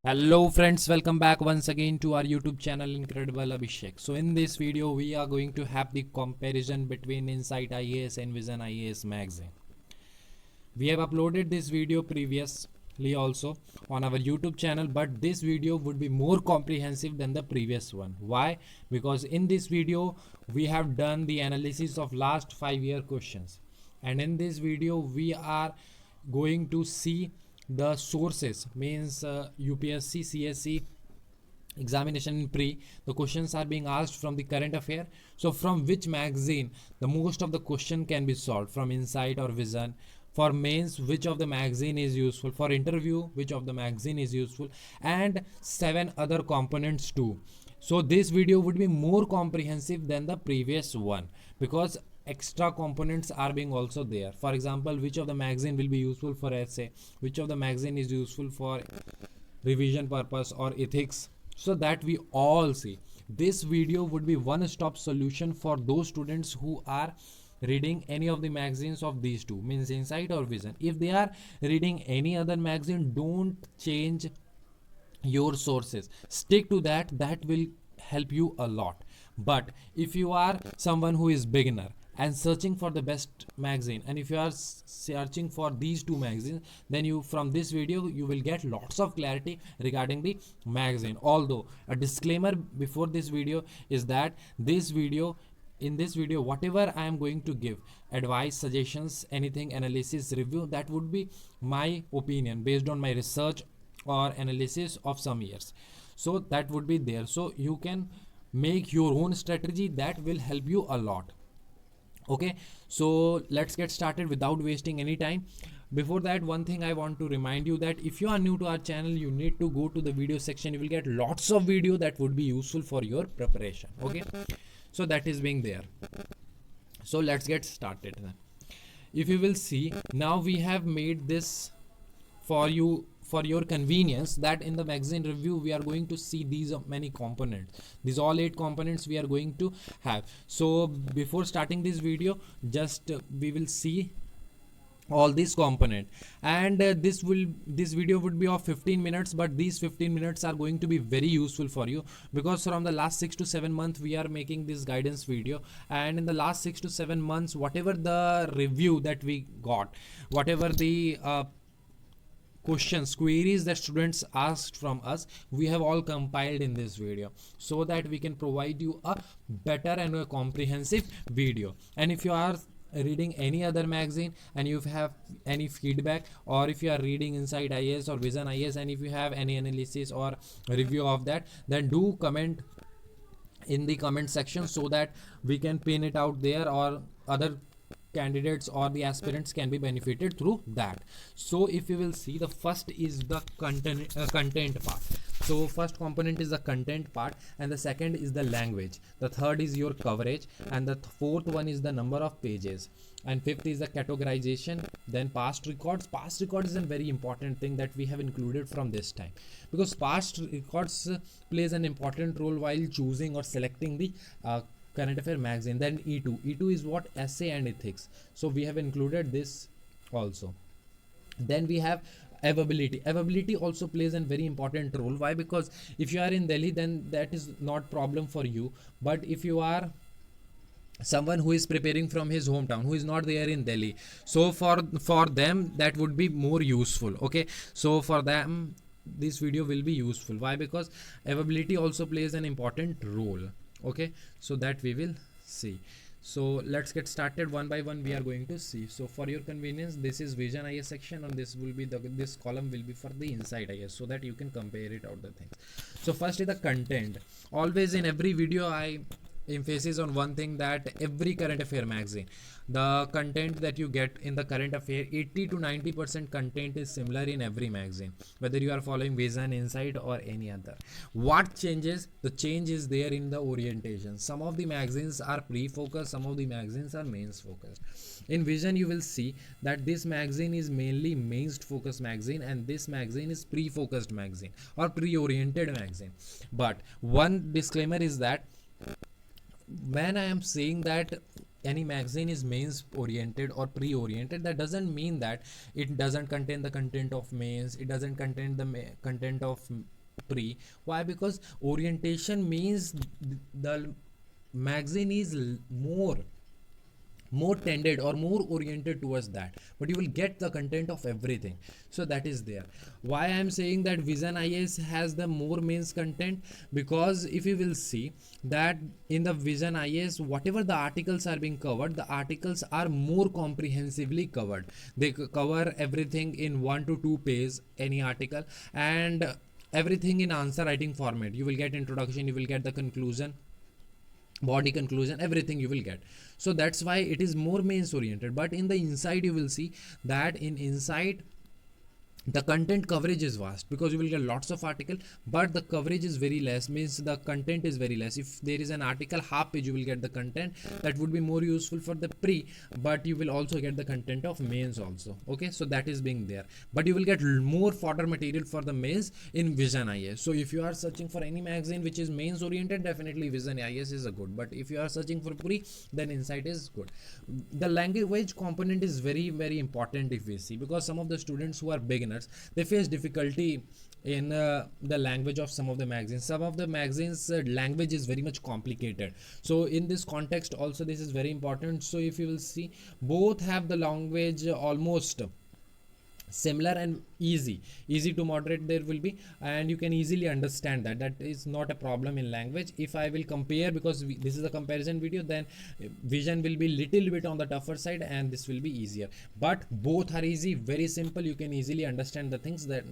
Hello friends, welcome back once again to our YouTube channel Incredible Abhishek. So in this video we are going to have the comparison between Insight IAS and Vision IAS magazine. We have uploaded this video previously also on our YouTube channel, but this video would be more comprehensive than the previous one. Why? Because in this video we have done the analysis of last 5-year questions, and in this video we are going to see the sources, means UPSC, CSC examination in pre, the questions are being asked from the current affair. So from which magazine the most of the question can be solved, from Insight or Vision? For mains, which of the magazine is useful? For interview, which of the magazine is useful? And 7 other components too. So this video would be more comprehensive than the previous one because extra components are being also there. For example, which of the magazine will be useful for essay, which of the magazine is useful for revision purpose or ethics, so that we all see. This video would be one-stop solution for those students who are reading any of the magazines of these two, means Insight or Vision. If they are reading any other magazine, don't change your sources, stick to that. That will help you a lot. But if you are someone who is beginner and searching for the best magazine, and if you are searching for these two magazines, then you, from this video, you will get lots of clarity regarding the magazine. Although a disclaimer before this video is that in this video whatever I am going to give, advice, suggestions, anything, analysis, review, that would be my opinion based on my research or analysis of some years. So that would be there, so you can make your own strategy. That will help you a lot. Okay, so let's get started without wasting any time. Before that, one thing I want to remind you, that if you are new to our channel, you need to go to the video section. You will get lots of video that would be useful for your preparation. Okay, so that is being there. So let's get started. If you will see, now we have made this for you for your convenience, that in the magazine review we are going to see these many components, these all 8 components we are going to have. So before starting this video, just we will see all these component, and this video would be of 15 minutes, but these 15 minutes are going to be very useful for you, because from the last 6 to 7 months we are making this guidance video, and in the last 6 to 7 months, whatever the review that we got, whatever the questions, queries that students asked from us, we have all compiled in this video, so that we can provide you a better and a comprehensive video. And if you are reading any other magazine and you have any feedback, or if you are reading Insight IAS or Vision IAS, and if you have any analysis or review of that, then do comment in the comment section, so that we can pin it out there, or other candidates or the aspirants can be benefited through that. So if you will see, the first is the content part. So first component is the content part, and the second is the language, the third is your coverage, and the fourth one is the number of pages, and fifth is the categorization. Then past records is a very important thing that we have included from this time, because past records plays an important role while choosing or selecting the current affair magazine. Then E2 is what? Essay and ethics, so we have included this also. Then we have availability also plays a very important role. Why? Because if you are in Delhi, then that is not problem for you, but if you are someone who is preparing from his hometown, who is not there in Delhi, so for them that would be more useful. Okay, so for them this video will be useful. Why? Because availability also plays an important role. Okay, so that we will see. So let's get started one by one. We are going to see. So for your convenience, this is Vision IAS section, and this will be this column will be for the Insight IAS, so that you can compare it out the things. So first is the content. Always in every video I emphasis on one thing, that every current affair magazine, the content that you get in the current affair, 80 to 90% content is similar in every magazine, whether you are following Vision, Insight or any other. What changes? The change is there in the orientation. Some of the magazines are pre-focused, some of the magazines are mains focused. In Vision you will see that this magazine is mainly mains focused magazine, and this magazine is pre-focused magazine or pre-oriented magazine. But one disclaimer is that when I am saying that any magazine is mains oriented or pre-oriented, that doesn't mean that it doesn't contain the content of mains, it doesn't contain the content of pre. Why? Because orientation means the magazine is more tended or more oriented towards that, but you will get the content of everything. So that is there. Why I am saying that Vision IAS has the more mains content? Because if you will see that in the Vision IAS, whatever the articles are being covered, the articles are more comprehensively covered. They cover everything in 1 to 2 pages, any article, and everything in answer writing format. You will get introduction, you will get the conclusion, body conclusion, everything you will get. So that's why it is more mains oriented. But in the inside, you will see that in inside the content coverage is vast, because you will get lots of article, but the coverage is very less, means the content is very less. If there is an article half page, you will get the content that would be more useful for the pre, but you will also get the content of mains also. Okay, so that is being there, but you will get more fodder material for the mains in Vision IAS. So if you are searching for any magazine which is mains oriented, definitely Vision IAS is a good. But if you are searching for pre, then Insight is good. The language component is very important if we see, because some of the students who are beginners, they face difficulty in the language of some of the magazines. Some of the magazines language is very much complicated. So in this context also, this is very important. So if you will see, both have the language almost similar and easy to moderate there will be, and you can easily understand that is not a problem in language. If I will compare, because this is a comparison video, then Vision will be little bit on the tougher side and this will be easier, but both are easy, very simple. You can easily understand the things, that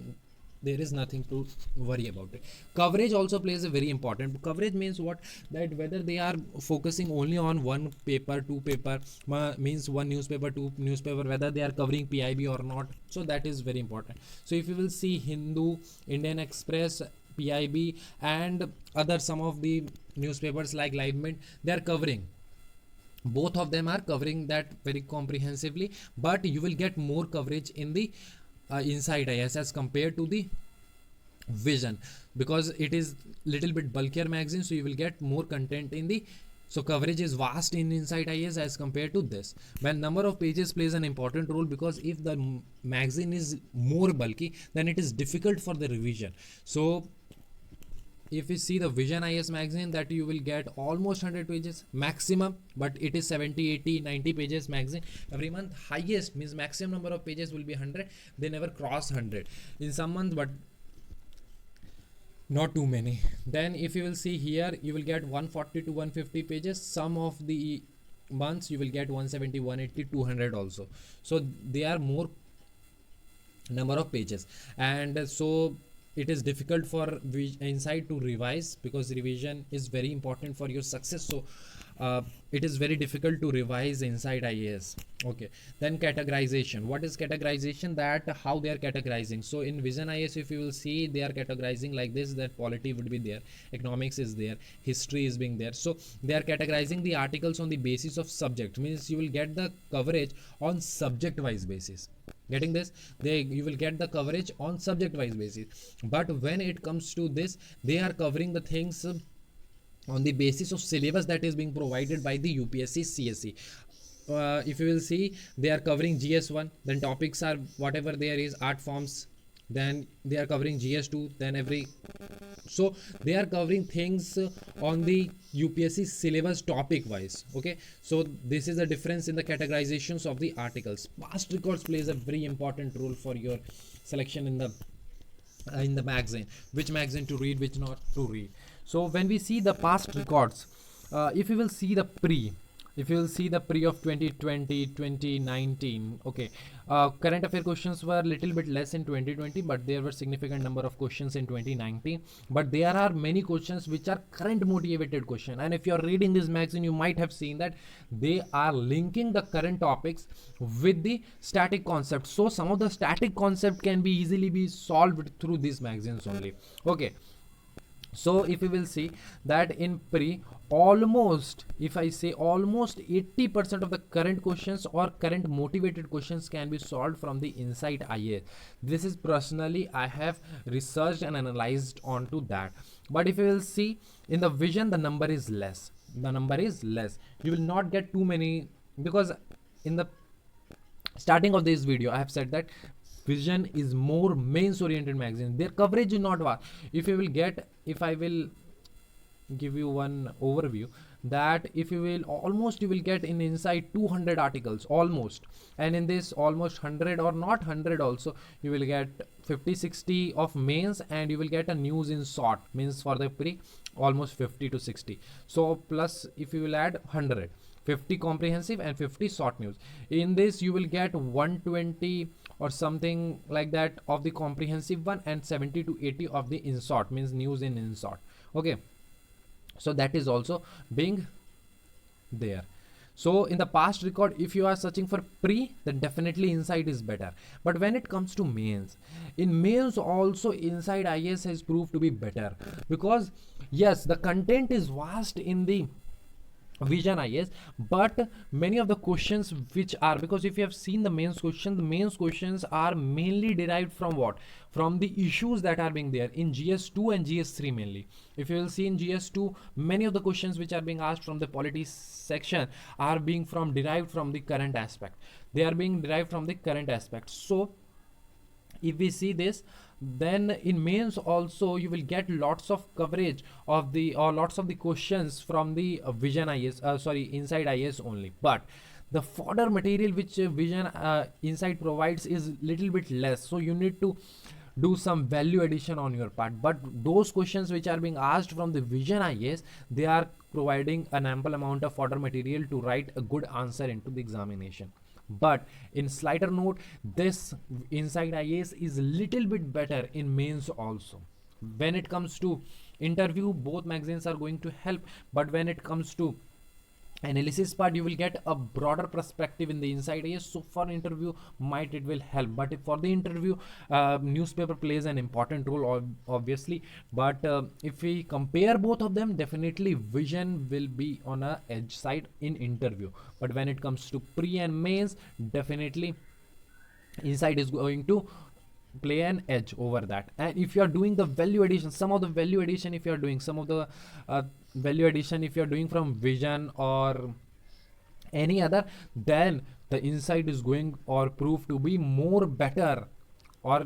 there is nothing to worry about it. Coverage also plays a very important. Coverage means what? That whether they are focusing only on one paper, two paper, means one newspaper, two newspaper, whether they are covering PIB or not. So that is very important. So if you will see Hindu, Indian Express, PIB, and other some of the newspapers like Live Mint, they are covering, both of them are covering that very comprehensively, but you will get more coverage in the Insight IAS as compared to the Vision, because it is little bit bulkier magazine, so you will get more content in the, so coverage is vast in Insight IAS as compared to this. When number of pages plays an important role, because if the magazine is more bulky, then it is difficult for the revision. So if you see the Vision IAS magazine, that you will get almost 100 pages maximum, but it is 70, 80, 90 pages magazine every month. Highest means maximum number of pages will be 100. They never cross 100 in some months, but not too many. Then if you will see here, you will get 140 to 150 pages. Some of the months you will get 170, 180, 200 also. So they are more number of pages, and so it is difficult for Insight to revise, because revision is very important for your success. So it is very difficult to revise Insight IAS. Okay, then categorization. What is categorization? That how they are categorizing. So in Vision IAS, if you will see, they are categorizing like this, that polity would be there, economics is there, history is being there. So they are categorizing the articles on the basis of subject, means you will get the coverage on subject wise basis. Getting this? You will get the coverage on subject wise basis. But when it comes to this, they are covering the things on the basis of syllabus that is being provided by the UPSC CSE. If you will see, they are covering GS1, then topics are whatever there is, art forms, then they are covering GS2, then so they are covering things on the UPSC syllabus topic wise. Okay, so this is the difference in the categorizations of the articles. Past records plays a very important role for your selection in the magazine, which magazine to read, which not to read. So when we see the past records, if you will see the pre of 2020, 2019, okay, current affair questions were little bit less in 2020, but there were significant number of questions in 2019. But there are many questions which are current motivated question, and if you are reading this magazine, you might have seen that they are linking the current topics with the static concept. So some of the static concept can be easily be solved through these magazines only. Okay, so if you will see that in pre, almost, if I say almost 80% of the current questions or current motivated questions can be solved from the Insight IAS. This is personally I have researched and analyzed onto that. But if you will see in the Vision, the number is less. You will not get too many, because in the starting of this video I have said that Vision is more mains oriented magazine. Their coverage is not vast. If I will give you one overview, that if you will almost you will get in inside 200 articles almost, and in this almost 100 or not 100 also, you will get 50-60 of mains, and you will get a news in short, means for the pre almost 50 to 60. So plus if you will add 100, 50 comprehensive and 50 short news, in this you will get 120 or something like that of the comprehensive one, and 70 to 80 of the in short, means news in short. Okay, so that is also being there. So in the past record, if you are searching for pre, then definitely inside is better. But when it comes to mains, in mains also inside IAS has proved to be better, because yes, the content is vast in the Vision IAS, but many of the questions which are, because if you have seen the mains questions are mainly derived from what, from the issues that are being there in GS2 and GS3 mainly. If you will see in GS2, many of the questions which are being asked from the polity section are being derived from the current aspect. They are being derived from the current aspect. So if we see this, then in mains also you will get lots of coverage of the, or lots of the questions from the Vision IAS, inside IAS only. But the fodder material which Vision inside provides is little bit less, so you need to do some value addition on your part. But those questions which are being asked from the Vision IAS, they are providing an ample amount of fodder material to write a good answer into the examination. But in slighter note, this inside IAS is a little bit better in mains also. When it comes to interview, both magazines are going to help, but when it comes to analysis part, you will get a broader perspective in the inside IAS. So for interview it will help, but if for the interview, newspaper plays an important role obviously. But if we compare both of them, definitely Vision will be on a edge side in interview. But when it comes to pre and mains, definitely inside is going to play an edge over that. And if you are doing the value addition, some of the value addition, if you are doing some of the value addition, if you are doing from Vision or any other, then the inside is going or prove to be more better, or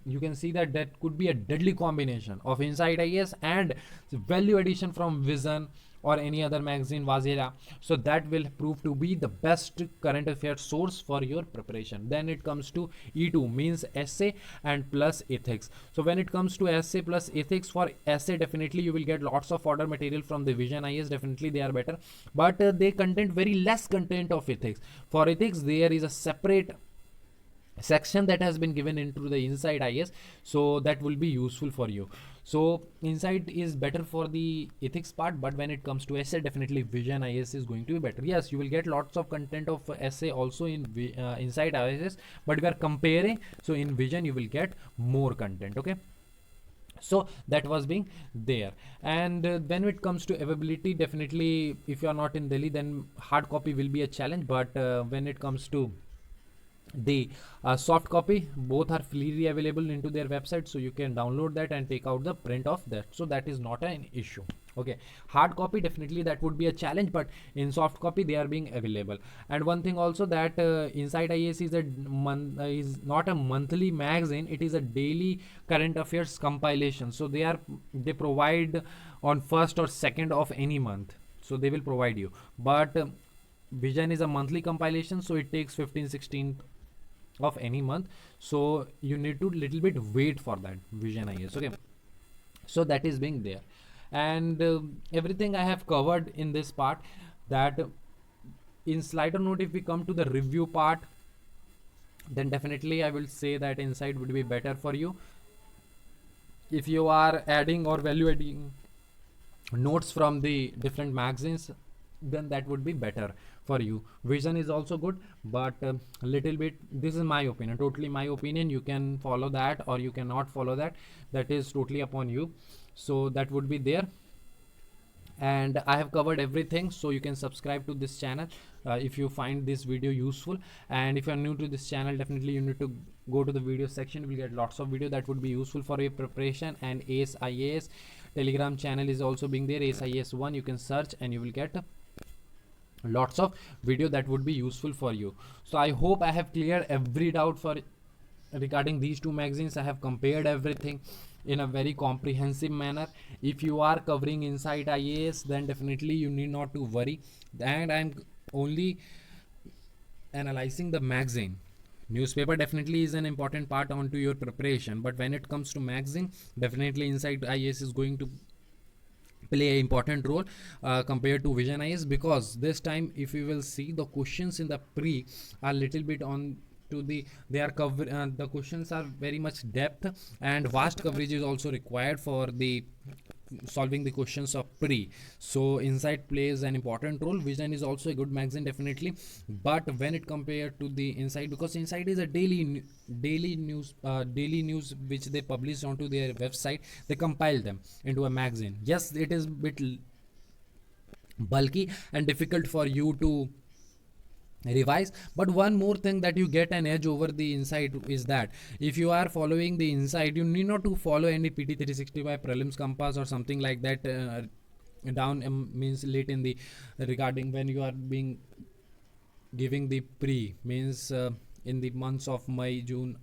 you can see that that could be a deadly combination of inside IAS and value addition from Vision or any other magazine, Vazira. So that will prove to be the best current affairs source for your preparation. Then it comes to E2, means essay and plus ethics. So when it comes to essay plus ethics, for essay definitely you will get lots of fodder material from the Vision IAS, definitely they are better, but they contain very less content of ethics. For ethics there is a separate section that has been given into the inside IAS, so that will be useful for you. So inside is better for the ethics part, but when it comes to essay, definitely Vision IAS is going to be better. Yes, you will get lots of content of essay also in inside IAS, but we are comparing, so in Vision you will get more content. Okay, so that was being there. And when it comes to availability, definitely if you are not in Delhi, then hard copy will be a challenge. But when it comes to the soft copy, both are freely available into their website, so you can download that and take out the print of that, so that is not an issue. Okay, hard copy definitely that would be a challenge, but in soft copy they are being available. And one thing also, that inside IAS is is not a monthly magazine, it is a daily current affairs compilation. So they provide on 1st or 2nd of any month, so they will provide you. But Vision is a monthly compilation, so it takes 15-16 of any month, so you need to little bit wait for that Vision IAS. Okay, so that is being there. And everything I have covered in this part. That in slighter note, if we come to the review part, then definitely I will say that inside would be better for you. If you are adding or value adding notes from the different magazines, then that would be better for you. Vision is also good, but little bit, this is my opinion, totally my opinion. You can follow that or you cannot follow that, that is totally upon you. So that would be there. And I have covered everything, so you can subscribe to this channel if you find this video useful. And if you are new to this channel, definitely you need to go to the video section. You will get lots of video that would be useful for your preparation. And ACE IAS Telegram channel is also being there, ACE IAS 1, you can search and you will get lots of video that would be useful for you. So I hope I have cleared every doubt for regarding these two magazines. I have compared everything in a very comprehensive manner. If you are covering Insight IAS, then definitely you need not to worry. And I'm only analyzing the magazine. Newspaper definitely is an important part onto your preparation, but when it comes to magazine, definitely Insight IAS is going to play an important role compared to Vision IAS, because this time if you will see, the questions in the pre are little bit on to the, they are cover the questions are very much depth, and vast coverage is also required for the solving the questions of pre. So Insight plays an important role. Vision is also a good magazine definitely, but when it compared to the Insight, because Insight is a daily news which they publish onto their website, they compile them into a magazine. Yes, it is bit bulky and difficult for you to revise, but one more thing that you get an edge over the Insight is that if you are following the Insight, you need not to follow any PT 365 prelims compass or something like that down means late in the, regarding when you are being giving the pre means in the months of May, June,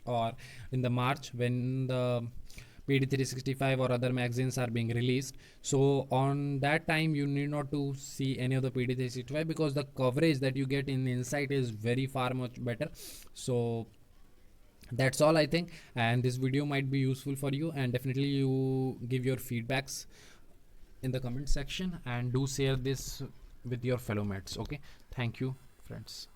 or in the March, when the PD365 or other magazines are being released. So on that time you need not to see any of the PD365, because the coverage that you get in Insight is very far much better. So that's all I think, and this video might be useful for you, and definitely you give your feedbacks in the comment section, and do share this with your fellow mates. Okay, thank you friends.